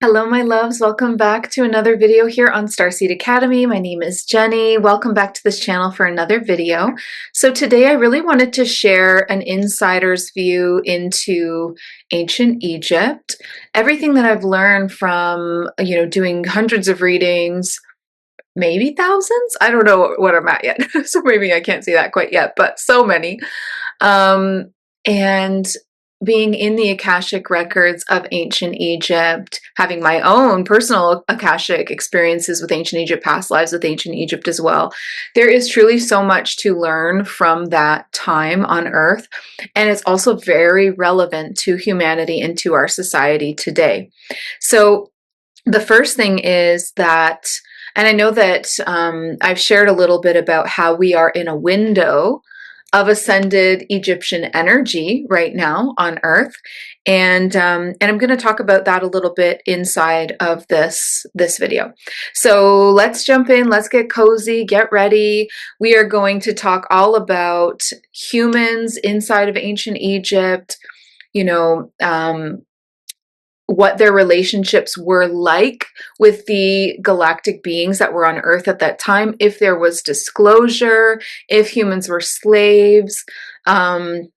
Hello, my loves. Welcome back to another video here on Starseed Academy. My name is Jenny. Welcome back to this channel for another video. So today I really wanted to share an insider's view into ancient Egypt. Everything that I've learned from, doing hundreds of readings, maybe thousands. I don't know what I'm at yet. So maybe I can't say that quite yet, but so many. And being in the Akashic records of ancient Egypt, having my own personal Akashic experiences with ancient Egypt, past lives with ancient Egypt as well, there is truly so much to learn from that time on Earth. And it's also very relevant to humanity and to our society today. So the first thing is that, and I know that I've shared a little bit about how we are in a window of ascended Egyptian energy right now on Earth, and I'm going to talk about that a little bit inside of this video. So let's jump in. Let's get cozy. Get ready. We are going to talk all about humans inside of ancient Egypt. What their relationships were like with the galactic beings that were on Earth at that time, if there was disclosure, if humans were slaves, and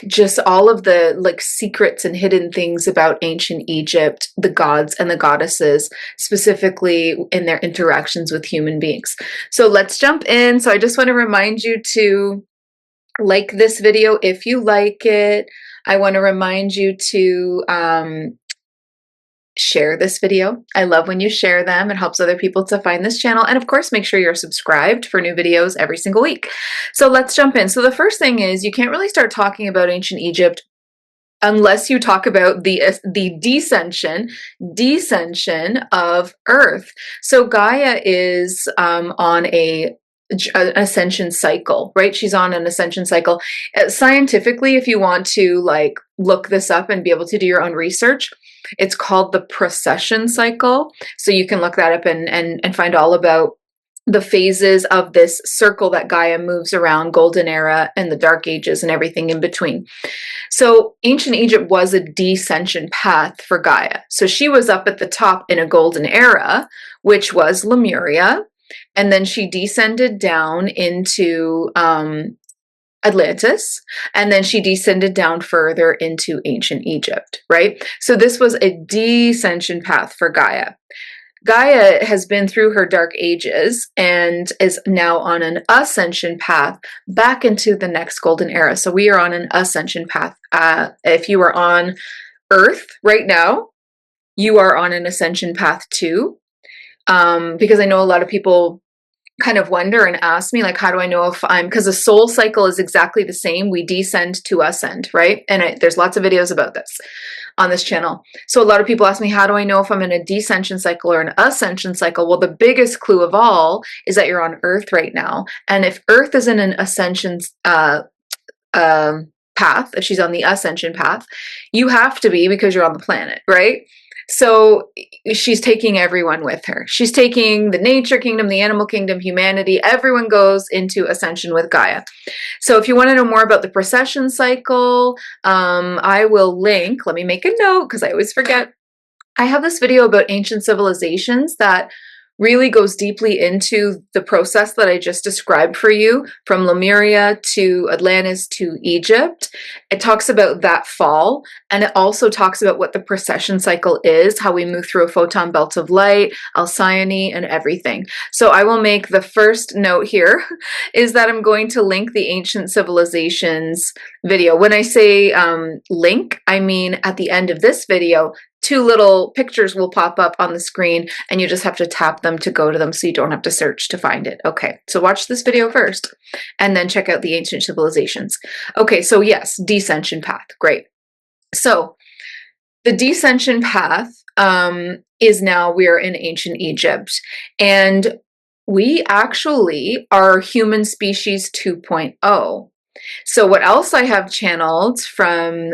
just all of the secrets and hidden things about ancient Egypt, the gods and the goddesses, specifically in their interactions with human beings. So let's jump in. So I just want to remind you to like this video if you like it. I want to remind you to share this video. I love when you share them. It helps other people to find this channel. And of course, make sure you're subscribed for new videos every single week. So let's jump in. So the first thing is, you can't really start talking about ancient Egypt unless you talk about the descension of Earth. So Gaia is on an ascension cycle, right? She's on an ascension cycle. Scientifically, if you want to look this up and be able to do your own research, it's called the precession cycle. So you can look that up and find all about the phases of this circle that Gaia moves around, golden era and the dark ages and everything in between. So ancient Egypt was a descension path for Gaia. So she was up at the top in a golden era, which was Lemuria. And then she descended down into Atlantis, and then she descended down further into ancient Egypt, right? So this was a descension path for Gaia. Gaia has been through her dark ages and is now on an ascension path back into the next golden era. So we are on an ascension path. If you are on Earth right now, you are on an ascension path too. Because I know a lot of people kind of wonder and ask me, how do I know if because the soul cycle is exactly the same. We descend to ascend, right? And there's lots of videos about this on this channel. So a lot of people ask me, how do I know if I'm in a descension cycle or an ascension cycle? Well, the biggest clue of all is that you're on Earth right now. And if Earth is in an ascension path, if she's on the ascension path, you have to be, because you're on the planet, right? So she's taking everyone with her. She's taking the nature kingdom, the animal kingdom, humanity. Everyone goes into ascension with Gaia. So if you want to know more about the precession cycle, I will link, let me make a note because I always forget. I have this video about ancient civilizations that really goes deeply into the process that I just described for you, from Lemuria to Atlantis to Egypt. It talks about that fall, and it also talks about what the precession cycle is, how we move through a photon belt of light, Alcyone, and everything. So I will make the first note here is that I'm going to link the ancient civilizations video. When I say link, I mean at the end of this video, 2 little pictures will pop up on the screen, and you just have to tap them to go to them, so you don't have to search to find it. Okay, so watch this video first and then check out the ancient civilizations. Okay, so yes, descension path. Great. So the descension path is now we're in ancient Egypt, and we actually are human species 2.0. So what else I have channeled from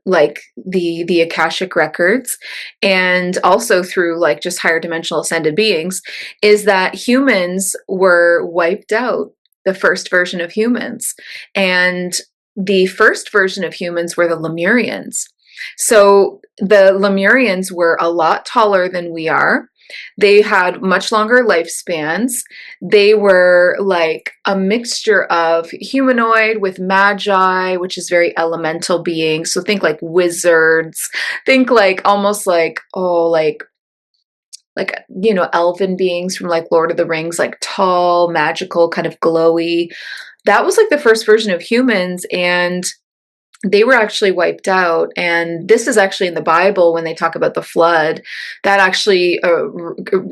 the Akashic records, and also through just higher dimensional ascended beings, is that humans were wiped out, the first version of humans. And the first version of humans were the Lemurians. So the Lemurians were a lot taller than we are. They had much longer lifespans. They were like a mixture of humanoid with magi, which is very elemental beings. So think like wizards, think like almost like, oh, like, you know, elven beings from like Lord of the Rings, like tall, magical, kind of glowy. That was like the first version of humans, and they were actually wiped out. And this is actually in the Bible when they talk about the flood. That actually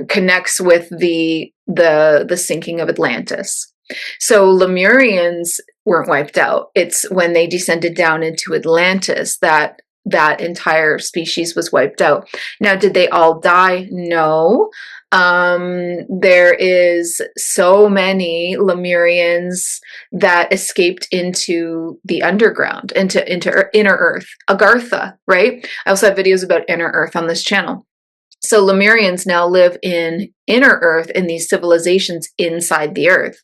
connects with the sinking of Atlantis. So Lemurians weren't wiped out. It's when they descended down into Atlantis that that entire species was wiped out. Now, did they all die? No. There is so many Lemurians that escaped into the underground, into inner Earth, Agartha, right? I also have videos about inner Earth on this channel. So Lemurians now live in inner Earth, in these civilizations inside the Earth.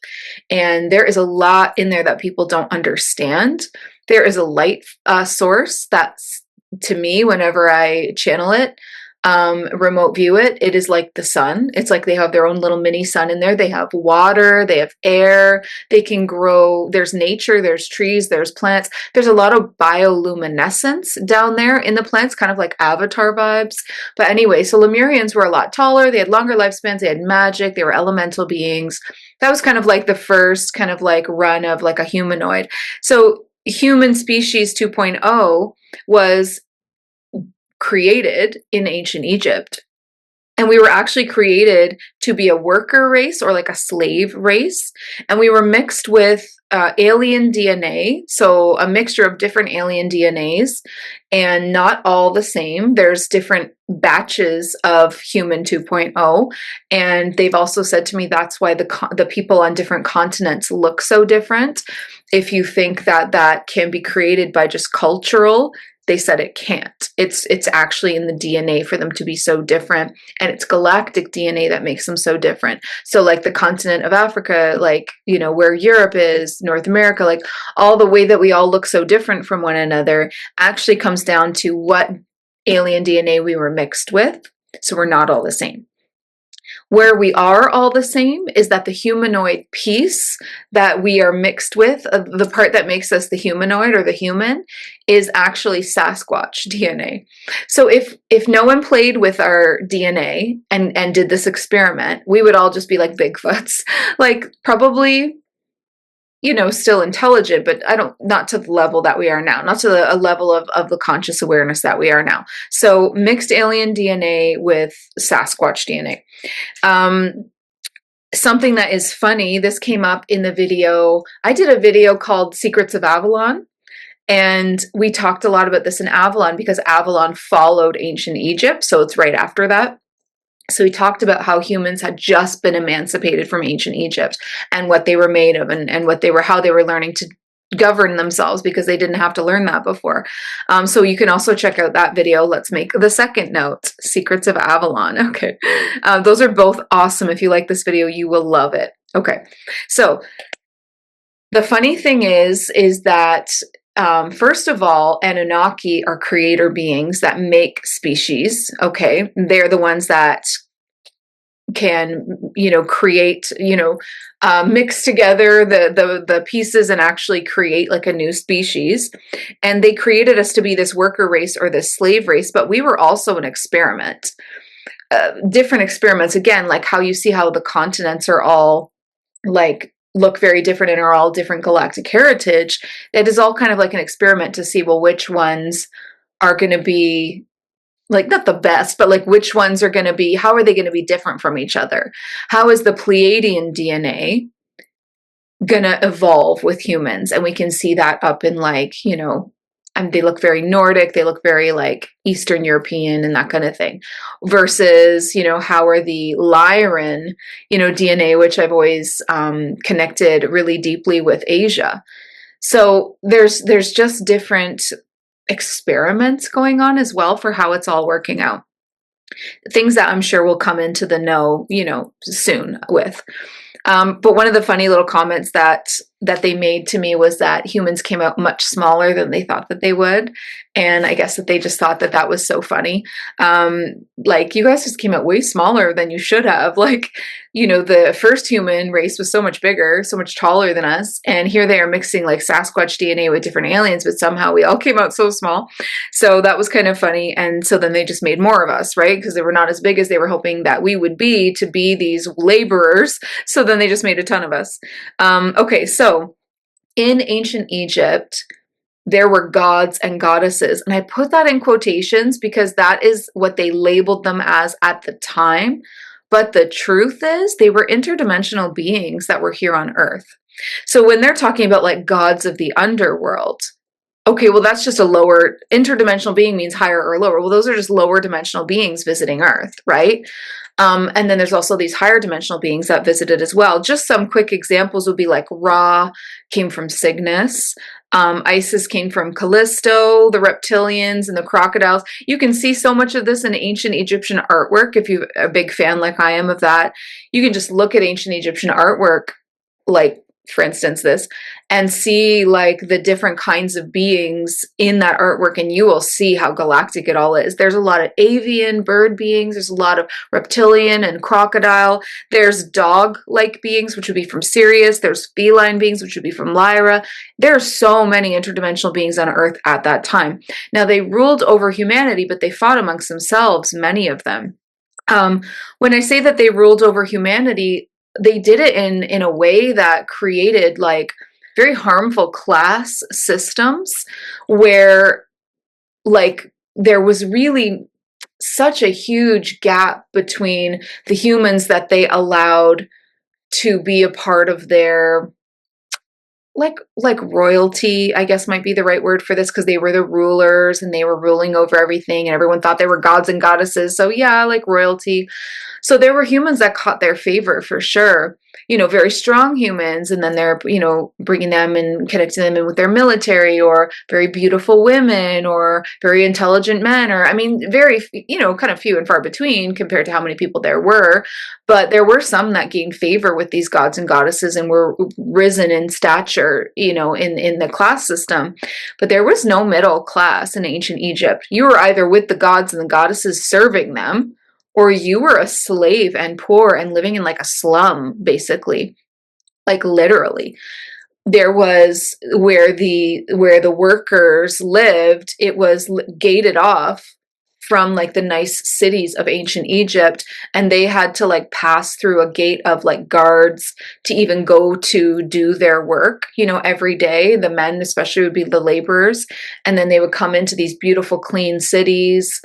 And there is a lot in there that people don't understand. There is a light source that's, to me, whenever I channel it, remote view it, it is like the sun. It's like they have their own little mini sun in there. They have water, they have air, they can grow. There's nature, there's trees, there's plants. There's a lot of bioluminescence down there in the plants, kind of like Avatar vibes. But anyway, so Lemurians were a lot taller. They had longer lifespans. They had magic. They were elemental beings. That was kind of like the first kind of like run of like a humanoid. So human species 2.0 was created in ancient Egypt. And we were actually created to be a worker race, or like a slave race. And we were mixed with alien DNA. So a mixture of different alien DNAs, and not all the same. There's different batches of human 2.0. And they've also said to me that's why the people on different continents look so different. If you think that that can be created by just cultural, they said it can't. It's actually in the DNA for them to be so different, and it's galactic DNA that makes them so different. So like the continent of Africa, like, you know, where Europe is, North America, like all the way that we all look so different from one another actually comes down to what alien DNA we were mixed with. So we're not all the same. Where we are all the same is that the humanoid piece that we are mixed with, the part that makes us the humanoid or the human, is actually Sasquatch DNA. So if no one played with our DNA and did this experiment, we would all just be like Bigfoots. Like probably, you know, still intelligent, but not to the level that we are now, not to a level of the conscious awareness that we are now. So mixed alien DNA with Sasquatch DNA. Something that is funny, this came up in the video. I did a video called Secrets of Avalon, and we talked a lot about this in Avalon because Avalon followed ancient Egypt. So it's right after that. So we talked about how humans had just been emancipated from ancient Egypt and what they were made of, and what they were, how they were learning to govern themselves, because they didn't have to learn that before. So you can also check out that video. Let's make the second note, Secrets of Avalon. Okay. Those are both awesome. If you like this video, you will love it. Okay. So the funny thing is that first of all, Anunaki are creator beings that make species. Okay. They're the ones that can, you know, create, you know, mix together the pieces and actually create like a new species. And they created us to be this worker race or this slave race, but we were also an experiment. Different experiments, again, like how you see how the continents are all like look very different and are all different galactic heritage. It is all kind of like an experiment to see, well, which ones are going to be like, not the best, but like which ones are going to be, how are they going to be different from each other? How is the Pleiadian DNA going to evolve with humans? And we can see that up in like, you know, and they look very Nordic, they look very like Eastern European and that kind of thing, versus, you know, how are the Lyran, you know, DNA, which I've always connected really deeply with Asia. So there's just different experiments going on as well for how it's all working out. Things that I'm sure will come into the know, you know, soon with. But one of the funny little comments that that they made to me was that humans came out much smaller than they thought that they would. And I guess that they just thought that that was so funny. Like, you guys just came out way smaller than you should have. Like, the first human race was so much bigger, so much taller than us. And here they are mixing like Sasquatch DNA with different aliens, but somehow we all came out so small. So that was kind of funny. And so then they just made more of us, right? Because they were not as big as they were hoping that we would be to be these laborers. So then they just made a ton of us. Okay, so in ancient Egypt, there were gods and goddesses. And I put that in quotations because that is what they labeled them as at the time. But the truth is, they were interdimensional beings that were here on Earth. So when they're talking about like gods of the underworld, okay, well, that's just a lower interdimensional being means higher or lower. Well, those are just lower dimensional beings visiting Earth, right? And then there's also these higher dimensional beings that visited as well. Just some quick examples would be like Ra came from Cygnus. Isis came from Callisto, the reptilians and the crocodiles. You can see so much of this in ancient Egyptian artwork. If you're a big fan like I am of that, you can just look at ancient Egyptian artwork, like, for instance, this, and see like the different kinds of beings in that artwork, and you will see how galactic it all is. There's a lot of avian bird beings, there's a lot of reptilian and crocodile, there's dog-like beings, which would be from Sirius, there's feline beings, which would be from Lyra. There are so many interdimensional beings on Earth at that time. Now, they ruled over humanity, but they fought amongst themselves, many of them. When I say that they ruled over humanity, they did it in a way that created like very harmful class systems where like there was really such a huge gap between the humans that they allowed to be a part of their like royalty, I guess might be the right word for this, because they were the rulers and they were ruling over everything and everyone thought they were gods and goddesses. So yeah, like royalty. So there were humans that caught their favor for sure, very strong humans. And then they're, bringing them and connecting them in with their military, or very beautiful women, or very intelligent men, or, I mean, very, kind of few and far between compared to how many people there were. But there were some that gained favor with these gods and goddesses and were risen in stature, in the class system. But there was no middle class in ancient Egypt. You were either with the gods and the goddesses serving them, or you were a slave and poor and living in like a slum, basically, like literally. There was where the workers lived, it was gated off from like the nice cities of ancient Egypt, and they had to like pass through a gate of like guards to even go to do their work, every day. The men especially would be the laborers, and then they would come into these beautiful clean cities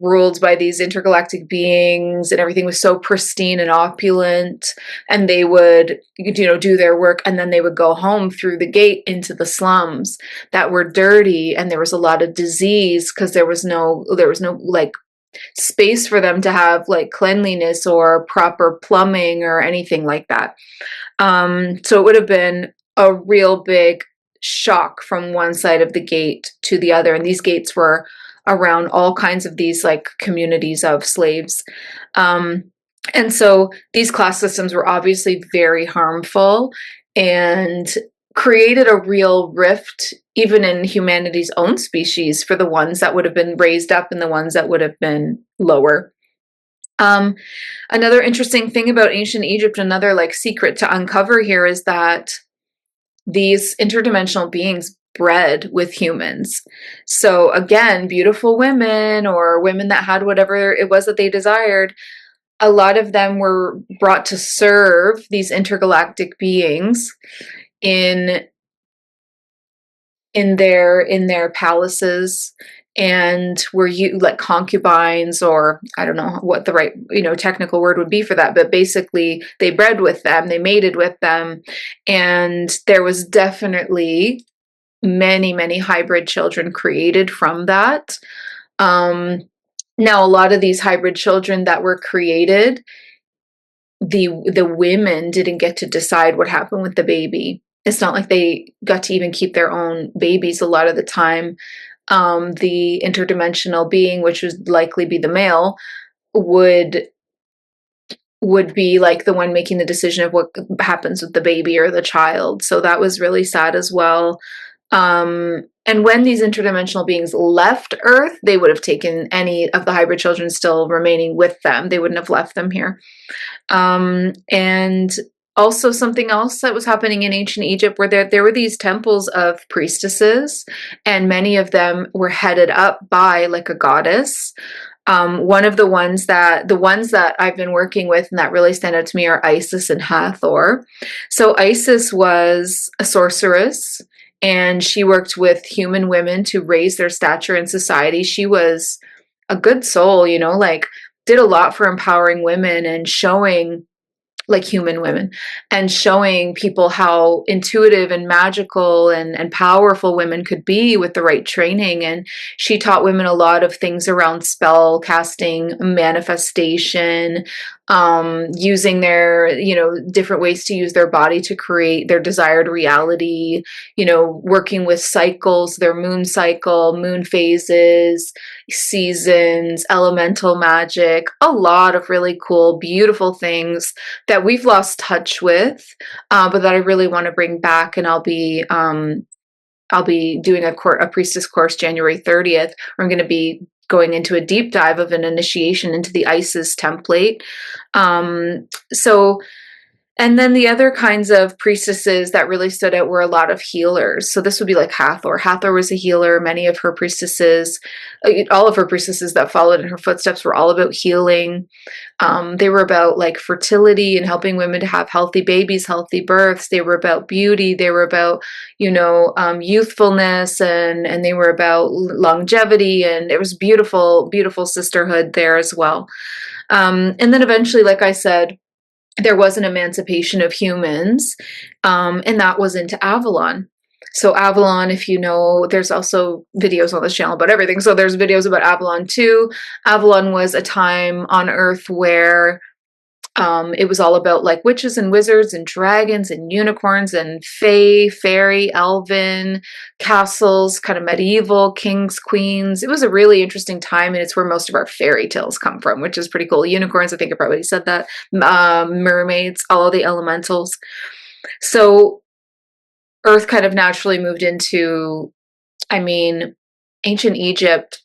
ruled by these intergalactic beings, and everything was so pristine and opulent, and they would do their work, and then they would go home through the gate into the slums that were dirty, and there was a lot of disease because there was no like space for them to have like cleanliness or proper plumbing or anything like that. So it would have been a real big shock from one side of the gate to the other, and these gates were around all kinds of these like communities of slaves. And so these class systems were obviously very harmful and created a real rift even in humanity's own species for the ones that would have been raised up and the ones that would have been lower. Another interesting thing about ancient Egypt, another like secret to uncover here, is that these interdimensional beings bred with humans. So again, beautiful women or women that had whatever it was that they desired, a lot of them were brought to serve these intergalactic beings in their palaces, and were you like concubines, or I don't know what the right technical word would be for that, but basically they bred with them, they mated with them, and there was definitely many hybrid children created from that. Now a lot of these hybrid children that were created, the women didn't get to decide what happened with the baby. It's not like they got to even keep their own babies a lot of the time. The interdimensional being, which would likely be the male, would would be like the one making the decision of what happens with the baby or the child. So that was really sad as well. And when these interdimensional beings left Earth, they would have taken any of the hybrid children still remaining with them. They wouldn't have left them here. And also something else that was happening in ancient Egypt, where there were these temples of priestesses, and many of them were headed up by like a goddess. One of the ones that I've been working with and that really stand out to me are Isis and Hathor. So Isis was a sorceress, and she worked with human women to raise their stature in society. She was a good soul, you know, like did a lot for empowering women and showing, like human women, and showing people how intuitive and magical and powerful women could be with the right training. And she taught women a lot of things around spell casting, manifestation, using their, you know, different ways to use their body to create their desired reality, you know, working with cycles, their moon cycle, moon phases, seasons, elemental magic, a lot of really cool, beautiful things that we've lost touch with, but that I really want to bring back. And I'll be doing a priestess course January 30th. Where I'm going to be going into a deep dive of an initiation into the Isis template. And then the other kinds of priestesses that really stood out were a lot of healers. So this would be like Hathor. Hathor was a healer. Many of her priestesses, all of her priestesses that followed in her footsteps were all about healing. They were about like fertility and helping women to have healthy babies, healthy births. They were about beauty. They were about, you know, youthfulness, and they were about longevity. And it was beautiful, beautiful sisterhood there as well. And then eventually, like I said, there was an emancipation of humans, and that was into Avalon. So Avalon, if you know, there's also videos on this channel about everything. So there's videos about Avalon too. Avalon was a time on Earth where it was all about like witches and wizards and dragons and unicorns and fae, fairy, elven, castles, kind of medieval, kings, queens. It was a really interesting time, and it's where most of our fairy tales come from, which is pretty cool. Unicorns, I think I probably said that. Mermaids, all of the elementals. So Earth kind of naturally moved into, I mean, ancient Egypt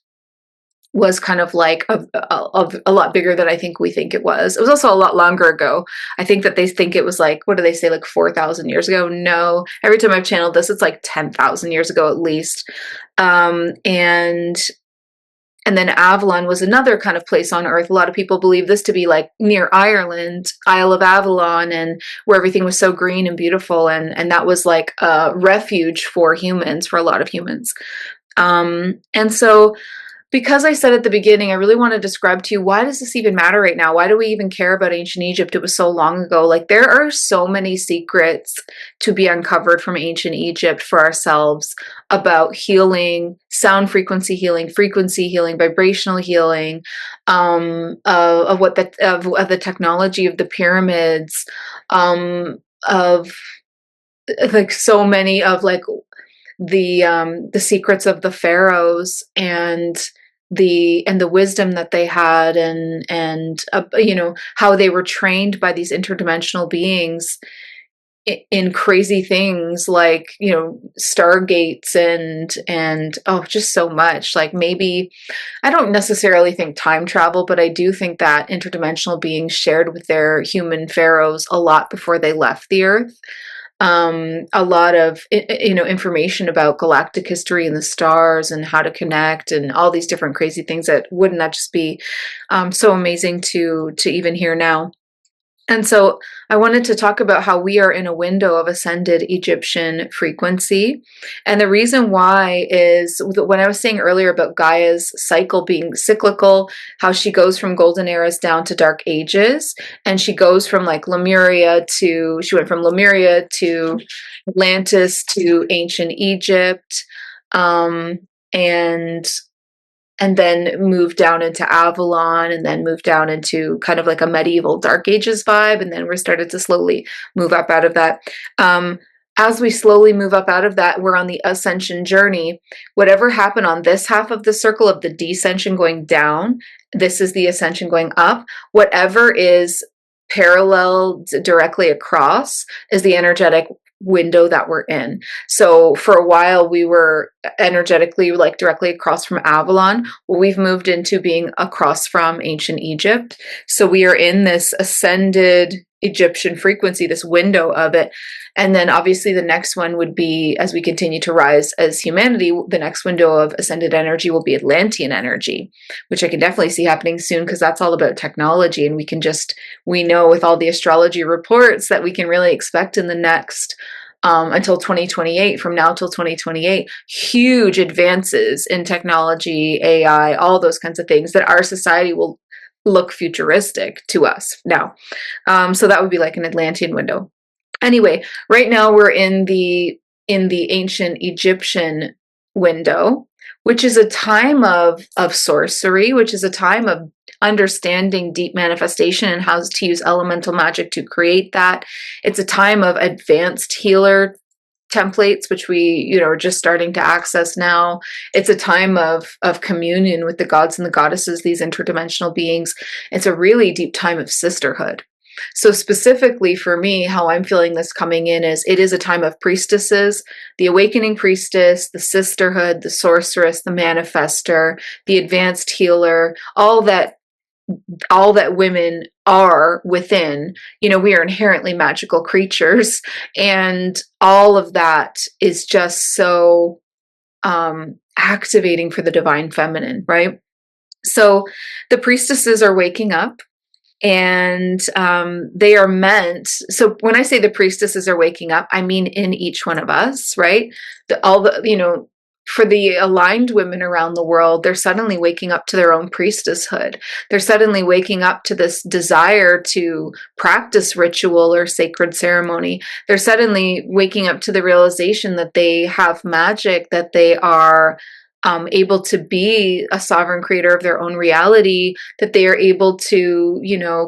was kind of like a lot bigger than I think we think it was. It was also a lot longer ago. I think that they think it was like, what do they say, like 4,000 years ago? No. Every time I've channeled this, it's like 10,000 years ago at least. And then Avalon was another kind of place on Earth. A lot of people believe this to be like near Ireland, Isle of Avalon, and where everything was so green and beautiful. And that was like a refuge for humans, for a lot of humans. And so, because I said at the beginning, I really want to describe to you, why does this even matter right now? Why do we even care about ancient Egypt? It was so long ago. Like, there are so many secrets to be uncovered from ancient Egypt for ourselves about healing, sound frequency healing, vibrational healing, of the technology of the pyramids, of like so many of like the secrets of the pharaohs and the wisdom that they had, and you know, how they were trained by these interdimensional beings in crazy things like, you know, stargates and oh, just so much. Like, maybe I don't necessarily think time travel, but I do think that interdimensional beings shared with their human pharaohs a lot before they left the Earth. A lot of, you know, information about galactic history and the stars and how to connect and all these different crazy things that wouldn't that just be so amazing to even hear now. And so I wanted to talk about how we are in a window of ascended Egyptian frequency. And the reason why is when I was saying earlier about Gaia's cycle being cyclical, how she goes from golden eras down to dark ages. And she goes from like she went from Lemuria to Atlantis to ancient Egypt. And then moved down into Avalon, and then moved down into kind of like a medieval Dark Ages vibe, and then we're started to slowly move up out of that. As we slowly move up out of that, we're on the ascension journey. Whatever happened on this half of the circle of the descension going down, this is the ascension going up. Whatever is parallel directly across is the energetic window that we're in. So for a while we were energetically like directly across from Avalon. Well, we've moved into being across from ancient Egypt. So we are in this ascended Egyptian frequency, this window of it. And then obviously the next one would be, as we continue to rise as humanity, the next window of ascended energy will be Atlantean energy, which I can definitely see happening soon, because that's all about technology. And we know with all the astrology reports that we can really expect in the next until 2028, from now till 2028, huge advances in technology, AI, all those kinds of things that our society will look futuristic to us now. So that would be like an Atlantean window. Anyway, right now we're in the ancient Egyptian window, which is a time of sorcery, which is a time of understanding deep manifestation and how to use elemental magic to create that. It's a time of advanced healer templates, which we are just starting to access now. It's a time of communion with the gods and the goddesses, these interdimensional beings. It's a really deep time of sisterhood. So specifically for me, how I'm feeling this coming in is it is a time of priestesses, the awakening priestess, the sisterhood, the sorceress, the manifester, the advanced healer, all that women are within. We are inherently magical creatures, and all of that is just so activating for the divine feminine, right? So the priestesses are waking up, and they are meant. So when I say the priestesses are waking up, I mean in each one of us, right? For the aligned women around the world, they're suddenly waking up to their own priestesshood. They're suddenly waking up to this desire to practice ritual or sacred ceremony. They're suddenly waking up to the realization that they have magic, that they are able to be a sovereign creator of their own reality, that they are able to,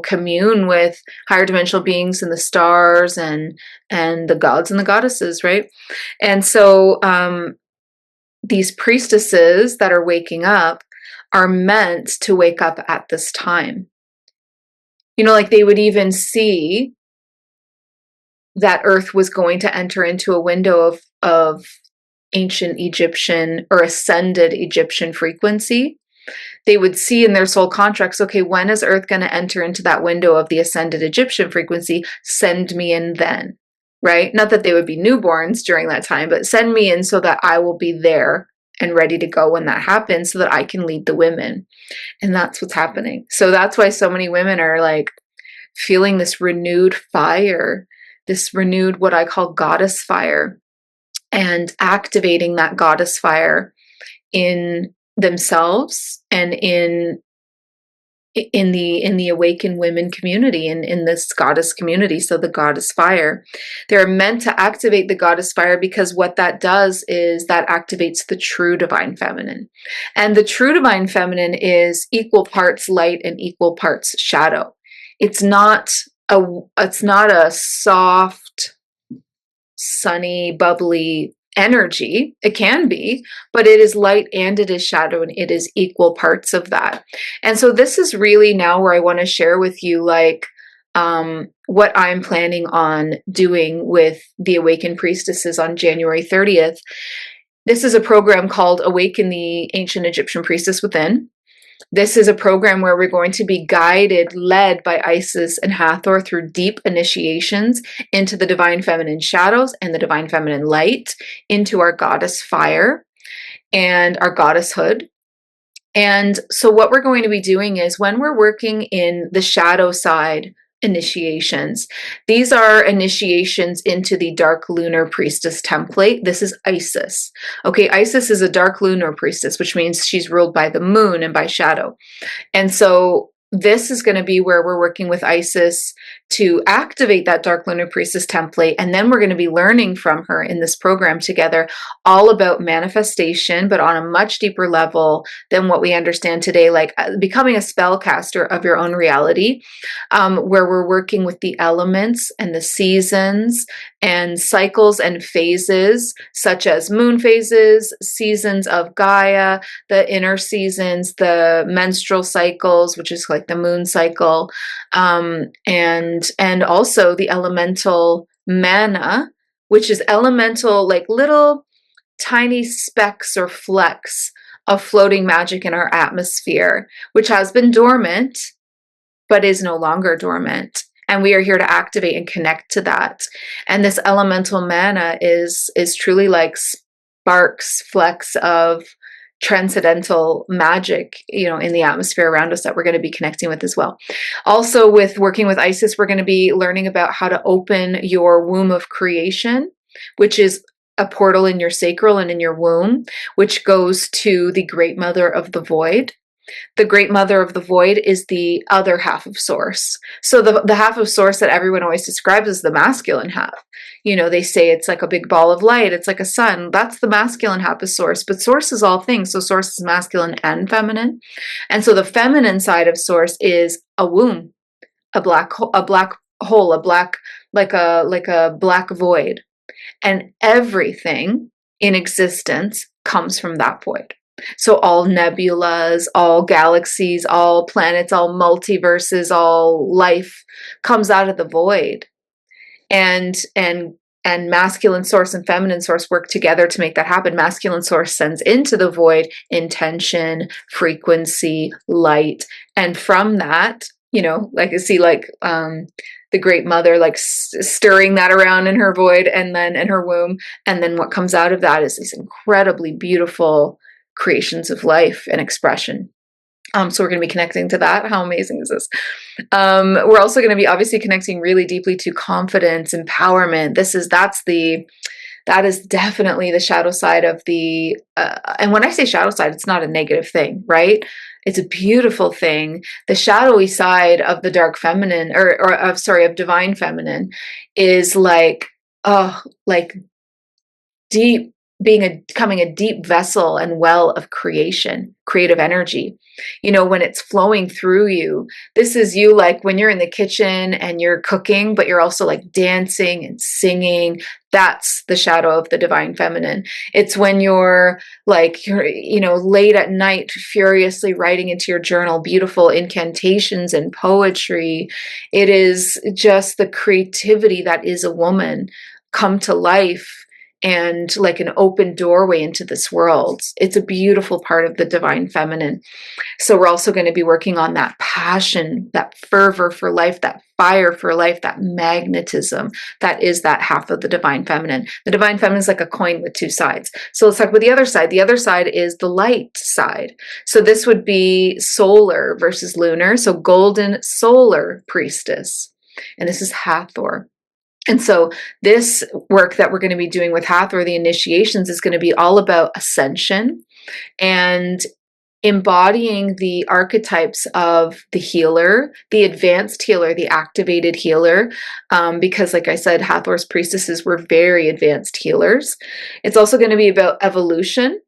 commune with higher dimensional beings and the stars and the gods and the goddesses, right? And so these priestesses that are waking up are meant to wake up at this time. Like they would even see that Earth was going to enter into a window of ancient Egyptian or ascended Egyptian frequency. They would see in their soul contracts, okay, when is Earth going to enter into that window of the ascended Egyptian frequency? Send me in then, right? Not that they would be newborns during that time, but send me in so that I will be there and ready to go when that happens, so that I can lead the women. And that's what's happening. So that's why so many women are like feeling this renewed fire, this renewed, what I call goddess fire, and activating that goddess fire in themselves and in the awakened women community, in this goddess community. So the goddess fire, they're meant to activate the goddess fire, because what that does is that activates the true divine feminine. And the true divine feminine is equal parts light and equal parts shadow. It's not a soft, sunny, bubbly energy. It can be, but it is light and it is shadow, and it is equal parts of that. And so this is really now where I want to share with you what I'm planning on doing with the Awakened Priestesses on January 30th. This is a program called Awaken the Ancient Egyptian Priestess Within. This is a program where we're going to be guided, led by Isis and Hathor through deep initiations into the divine feminine shadows and the divine feminine light, into our goddess fire and our goddesshood. And so what we're going to be doing is, when we're working in the shadow side initiations, these are initiations into the dark lunar priestess template. This is Isis. Okay, Isis is a dark lunar priestess, which means she's ruled by the moon and by shadow. And so this is going to be where we're working with Isis to activate that dark lunar priestess template. And then we're going to be learning from her in this program together all about manifestation, but on a much deeper level than what we understand today, like becoming a spellcaster of your own reality, where we're working with the elements and the seasons and cycles and phases, such as moon phases, seasons of Gaia, the inner seasons, the menstrual cycles, which is like like the moon cycle, and also the elemental mana, which is elemental, like little tiny specks or flecks of floating magic in our atmosphere, which has been dormant, but is no longer dormant. And we are here to activate and connect to that. And this elemental mana is truly like sparks, flecks of transcendental magic, in the atmosphere around us that we're going to be connecting with as well. Also, with working with Isis, we're going to be learning about how to open your womb of creation, which is a portal in your sacral and in your womb, which goes to the great mother of the void. The great mother of the void is the other half of source. So the half of source that everyone always describes as the masculine half. They say it's like a big ball of light. It's like a sun. That's the masculine half of source. But source is all things. So source is masculine and feminine. And so the feminine side of source is a womb, a black hole, like a black void. And everything in existence comes from that void. So all nebulas, all galaxies, all planets, all multiverses, all life comes out of the void. And masculine source and feminine source work together to make that happen. Masculine source sends into the void intention, frequency, light. And from that, like I see the great mother stirring that around in her void and then in her womb. And then what comes out of that is these incredibly beautiful creations of life and expression. So we're going to be connecting to that. How amazing is this? We're also going to be obviously connecting really deeply to confidence, empowerment. That is definitely the shadow side of the, and when I say shadow side, it's not a negative thing, right? It's a beautiful thing. The shadowy side of the dark feminine, of divine feminine, is like deep, becoming a deep vessel and well of creation, creative energy. When it's flowing through you, this is you, like when you're in the kitchen and you're cooking, but you're also like dancing and singing. That's the shadow of the divine feminine. It's when you're late at night, furiously writing into your journal beautiful incantations and poetry. It is just the creativity that is a woman come to life, and like an open doorway into this world. It's a beautiful part of the divine feminine. So we're also going to be working on that passion, that fervor for life, that fire for life, that magnetism. That is that half of the divine feminine. The divine feminine is like a coin with two sides. So let's talk about the other side. The other side is the light side. So this would be solar versus lunar. So golden solar priestess. And this is Hathor. And so this work that we're going to be doing with Hathor, the initiations, is going to be all about ascension and embodying the archetypes of the healer, the advanced healer, the activated healer, because like I said, Hathor's priestesses were very advanced healers. It's also going to be about evolution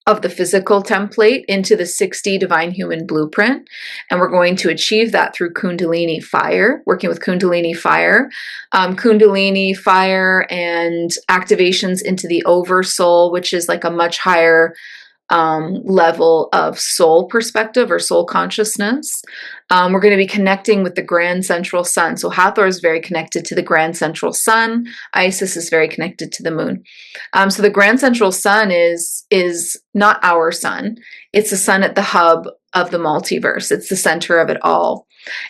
of the physical template into the 60 divine human blueprint. And we're going to achieve that through Kundalini fire, working with Kundalini fire. Kundalini fire and activations into the oversoul, which is like a much higher level of soul perspective or soul consciousness. We're going to be connecting with the grand central sun. So Hathor is very connected to the grand central sun. Isis is very connected to the moon. So the grand central sun is not our sun. It's the sun at the hub of the multiverse. It's the center of it all.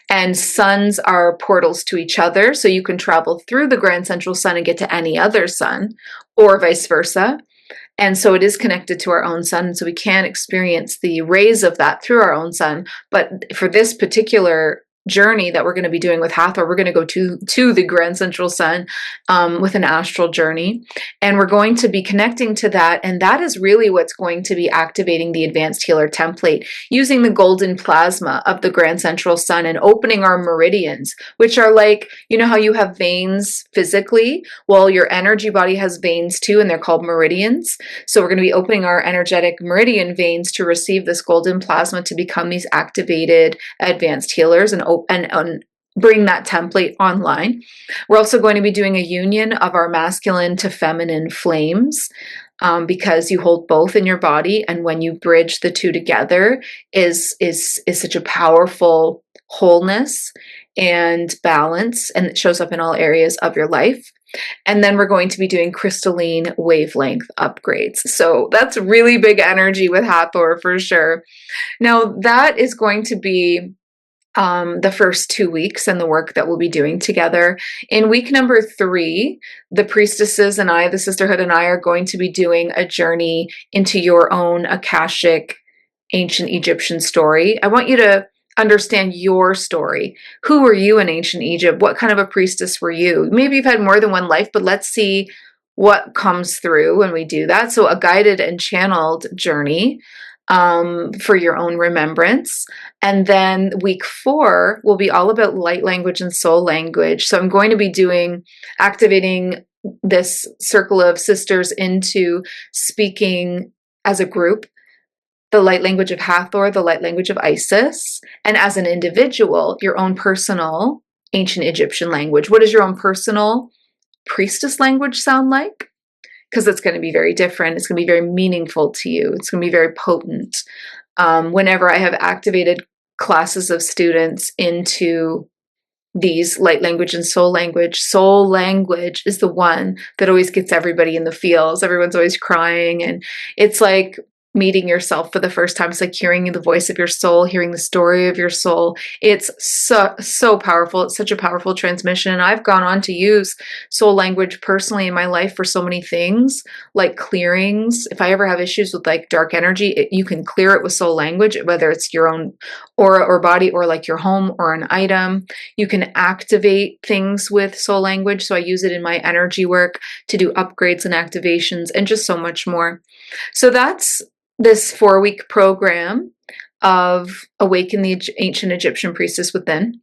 And suns are portals to each other. So you can travel through the grand central sun and get to any other sun, or vice versa. And so it is connected to our own sun. So we can experience the rays of that through our own sun. But for this particular journey that we're going to be doing with Hathor, we're going to go to the grand central sun with an astral journey. And we're going to be connecting to that. And that is really what's going to be activating the advanced healer template, using the golden plasma of the grand central sun and opening our meridians, which are like, how you have veins physically? Well, your energy body has veins too, and they're called meridians. So we're going to be opening our energetic meridian veins to receive this golden plasma to become these activated advanced healers and bring that template online. We're also going to be doing a union of our masculine to feminine flames. because you hold both in your body, and when you bridge the two together is such a powerful wholeness and balance, and it shows up in all areas of your life. And then we're going to be doing crystalline wavelength upgrades. So that's really big energy with Hathor for sure. Now that is going to be the first 2 weeks and the work that we'll be doing together. In week number 3, the priestesses and I, the sisterhood and I, are going to be doing a journey into your own Akashic ancient Egyptian story. I want you to understand your story. Who were you in ancient Egypt? What kind of a priestess were you? Maybe you've had more than one life, but let's see what comes through when we do that. So a guided and channeled journey for your own remembrance. And then week 4 will be all about light language and soul language. So I'm going to be activating this circle of sisters into speaking as a group the light language of Hathor, the light language of Isis, and as an individual, your own personal ancient Egyptian language. What does your own personal priestess language sound like? Because it's going to be very different. It's going to be very meaningful to you. It's going to be very potent. Whenever I have activated classes of students into these light language and soul language is the one that always gets everybody in the feels. Everyone's always crying, and it's like meeting yourself for the first time. It's like hearing the voice of your soul, hearing the story of your soul. It's so powerful. It's such a powerful transmission. And I've gone on to use soul language personally in my life for so many things, like clearings. If I ever have issues with like dark energy, you can clear it with soul language, whether it's your own aura or body or like your home or an item. You can activate things with soul language. So I use it in my energy work to do upgrades and activations and just so much more. So that's this 4-week program of Awaken the Ancient Egyptian Priestess Within.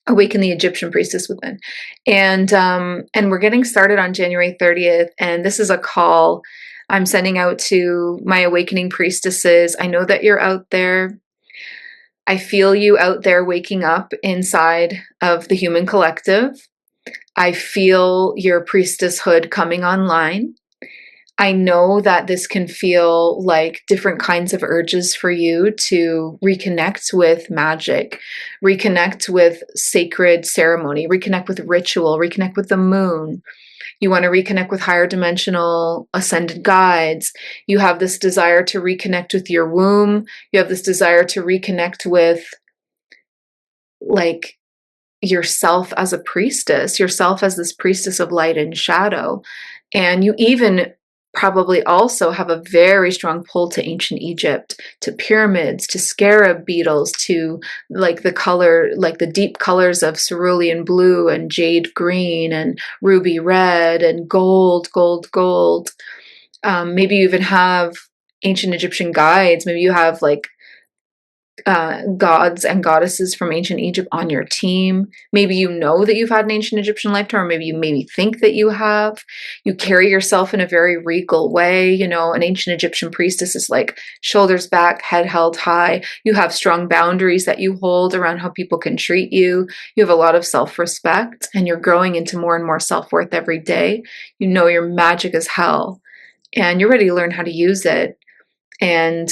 Awaken the Egyptian Priestess Within. And we're getting started on January 30th. And this is a call I'm sending out to my Awakening Priestesses. I know that you're out there. I feel you out there waking up inside of the human collective. I feel your priestesshood coming online. I know that this can feel like different kinds of urges for you to reconnect with magic, reconnect with sacred ceremony, reconnect with ritual, reconnect with the moon. You want to reconnect with higher dimensional ascended guides. You have this desire to reconnect with your womb. You have this desire to reconnect with like yourself as a priestess, yourself as this priestess of light and shadow. And you even probably also have a very strong pull to ancient Egypt, to pyramids, to scarab beetles, to like the deep colors of cerulean blue and jade green and ruby red and gold. Maybe you even have ancient Egyptian guides. Maybe you have like gods and goddesses from ancient Egypt on your team. Maybe you know that you've had an ancient Egyptian lifetime, or maybe you think that you have. You carry yourself in a very regal way. You know, an ancient Egyptian priestess is like shoulders back, head held high. You have strong boundaries that you hold around how people can treat you. You have a lot of self-respect, and you're growing into more and more self-worth every day. You know you're magic as hell, and you're ready to learn how to use it. And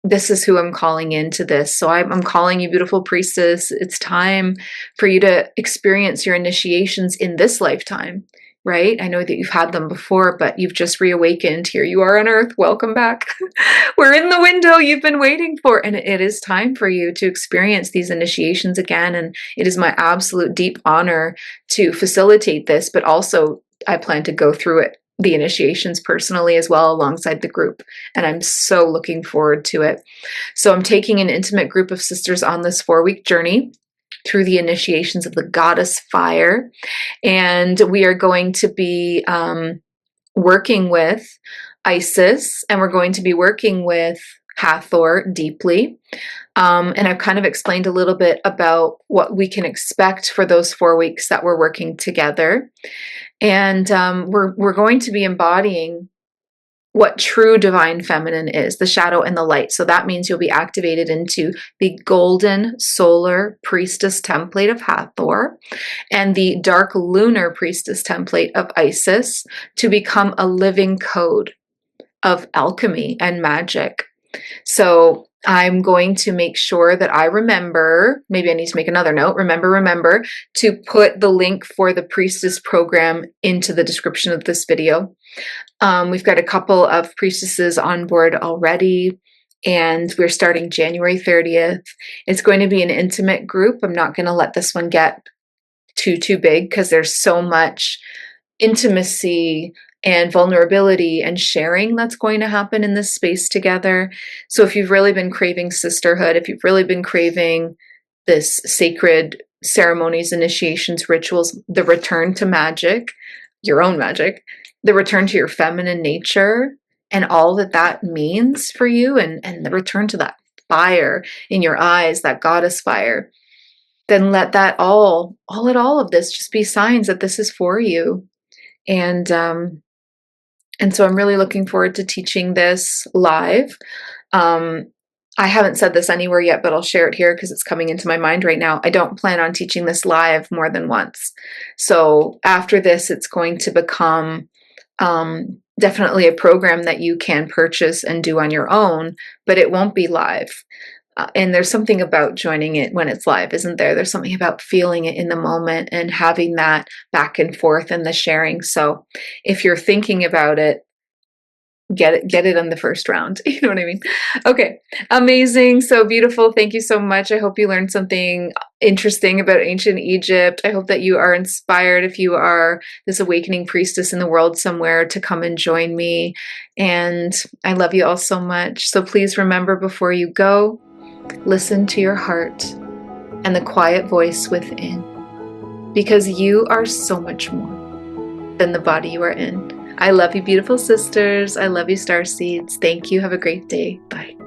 this is who I'm calling into this. So I'm calling you, beautiful priestess. It's time for you to experience your initiations in this lifetime, right? I know that you've had them before, but you've just reawakened. Here you are on Earth. Welcome back. We're in the window you've been waiting for. And it is time for you to experience these initiations again. And it is my absolute deep honor to facilitate this, but also I plan to go through the initiations personally as well alongside the group. And I'm so looking forward to it. So I'm taking an intimate group of sisters on this 4-week journey through the initiations of the goddess fire. And we are going to be working with Isis, and we're going to be working with Hathor deeply. And I've kind of explained a little bit about what we can expect for those 4 weeks that we're working together. And we're going to be embodying what true divine feminine is, the shadow and the light. So that means you'll be activated into the golden solar priestess template of Hathor and the dark lunar priestess template of Isis to become a living code. of alchemy and magic. So I'm going to make sure that I remember, maybe I need to make another note, remember to put the link for the Priestess program into the description of this video. We've got a couple of priestesses on board already, and we're starting January 30th. It's going to be an intimate group. I'm not going to let this one get too big because there's so much intimacy and vulnerability and sharing that's going to happen in this space together. So if you've really been craving sisterhood, if you've really been craving this sacred ceremonies, initiations, rituals, the return to magic, your own magic, the return to your feminine nature and all that that means for you, and the return to that fire in your eyes, that goddess fire, then let that all of this just be signs that this is for you. And so I'm really looking forward to teaching this live. I haven't said this anywhere yet, but I'll share it here because it's coming into my mind right now. I don't plan on teaching this live more than once. So after this, it's going to become definitely a program that you can purchase and do on your own, but it won't be live. And there's something about joining it when it's live, isn't there? There's something about feeling it in the moment and having that back and forth and the sharing. So if you're thinking about it, get it on the first round. You know what I mean? Okay. Amazing. So beautiful. Thank you so much. I hope you learned something interesting about ancient Egypt. I hope that you are inspired, if you are this awakening priestess in the world somewhere, to come and join me. And I love you all so much. So please remember, before you go, listen to your heart and the quiet voice within, because you are so much more than the body you are in. I love you, beautiful sisters. I love you, starseeds. Thank you. Have a great day. Bye.